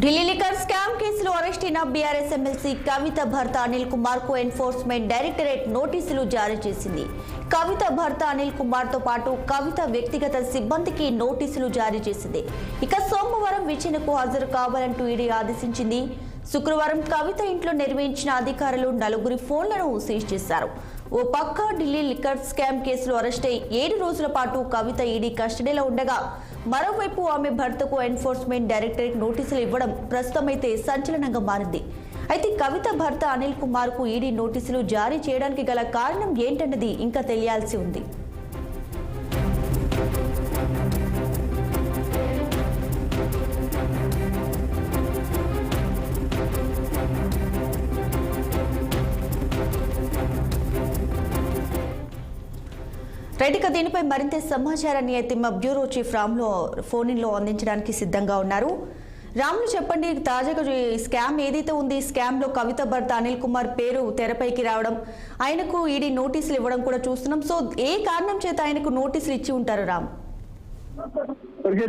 Delhi liquor scam కేసులో arrest అయిన BRS MLC కవిత భర్త అనిల్ కుమార్ కు ఎన్ఫోర్స్మెంట్ డైరెక్టరేట్ నోటీసులు జారీ చేసింది. కవిత భర్త అనిల్ కుమార్ తో పాటు కవిత వ్యక్తిగత సిబ్బందికి నోటీసులు జారీ చేసింది. ఇక సోమవారం విచారణకు హాజరు కావాలంటూ ఈడీ ఆదేశించింది. శుక్రవారం కవిత ఇంట్లో నిర్వహించిన అధికారులు నలుగురి ఫోన్లను సీజ్ చేశారు. ఓ పక్క ఢిల్లీ లిక్కర్ స్కామ్ కేసులో అరెస్ట్ అయి 7 రోజుల పాటు కవిత ఈడీ కస్టడీలో ఉండగా, మరోవైపు ఆమె భర్తకు ఎన్ఫోర్స్మెంట్ డైరెక్టరేట్ నోటీసులు ఇవ్వడం ప్రస్తుతమైతే సంచలనంగా మారింది. అయితే కవిత భర్త అనిల్ కుమార్ కు ఈడీ నోటీసులు జారీ చేయడానికి గల కారణం ఏంటన్నది ఇంకా తెలియాల్సి ఉంది. రైట్గా దీనిపై మరింత సమాచారాన్ని అయితే మా బ్యూరో చీఫ్ రామ్లో ఫోన్లో అందించడానికి సిద్ధంగా ఉన్నారు. రామ్లు చెప్పండి, తాజాగా స్కామ్ ఏదైతే ఉంది, స్కామ్లో కవిత భర్త అనిల్ కుమార్ పేరు తెరపైకి రావడం, ఆయనకు ఈడీ నోటీసులు ఇవ్వడం కూడా చూస్తున్నాం. సో ఏ కారణం చేత ఆయనకు నోటీసులు ఇచ్చి ఉంటారు రామ్?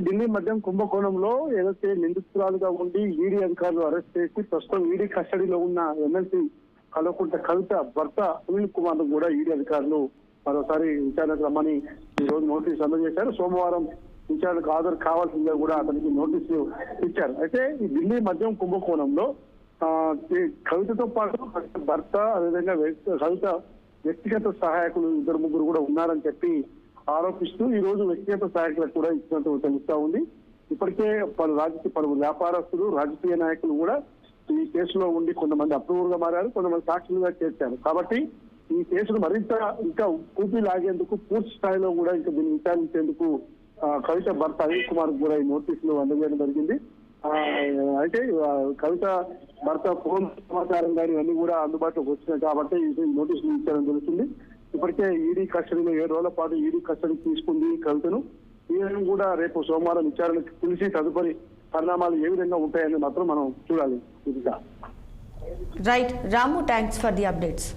ఢిల్లీ మద్యం కుంభకోణంలో ఏదైతే నిందితురాలుగా ఉండి ఈడీ అధికారులు అరెస్ట్ చేసి ప్రస్తుతం ఈడీ కస్టడీలో ఉన్న ఎమ్మెల్సీ కల్వకుంట్ల కవిత భర్త అనిల్ కుమార్ కూడా ఈడీ అధికారులు మరోసారి విచారణకు రమ్మని ఈ రోజు నోటీసులు అందజేశారు. సోమవారం విచారణకు హాజరు కావాల్సిందిగా కూడా అతనికి నోటీసులు ఇచ్చారు. అయితే ఈ ఢిల్లీ మద్యం కుంభకోణంలో కవితతో పాటు భర్త, అదేవిధంగా కవిత వ్యక్తిగత సహాయకులు 2-3 కూడా ఉన్నారని చెప్పి ఆరోపిస్తూ ఈ రోజు వ్యక్తిగత సహాయకులకు కూడా ఇచ్చినట్టు తెలుస్తా ఉంది. ఇప్పటికే పలు వ్యాపారస్తులు, రాజకీయ నాయకులు కూడా ఈ కేసులో ఉండి కొంతమంది అప్రూవర్ గా మారారు, కొంతమంది సాక్షులుగా చేర్చారు. కాబట్టి ఈ కేసును మరింత ఇంకా కూపి లాగేందుకు పూర్తి స్థాయిలో కూడా ఇంకా దీన్ని విచారించేందుకు కవిత భర్త అనిల్ కుమార్ కూడా ఈ నోటీసులు అందజేయడం జరిగింది. అయితే కవిత భర్త ఫోన్ సమాచారం కానీ ఇవన్నీ కూడా అందుబాటులోకి వచ్చినాయి కాబట్టి ఈ నోటీసులు ఇచ్చారని తెలుస్తుంది. ఇప్పటికే ఈడీ కస్టడీలో 7 రోజుల పాటు ఈడీ కస్టడీ తీసుకుంది కవితను. ఈయన కూడా రేపు సోమవారం విచారణకు పిలిచి తదుపరి పరిణామాలు ఏ విధంగా ఉంటాయని మాత్రం మనం చూడాలి. Right Ramu, thanks for the updates.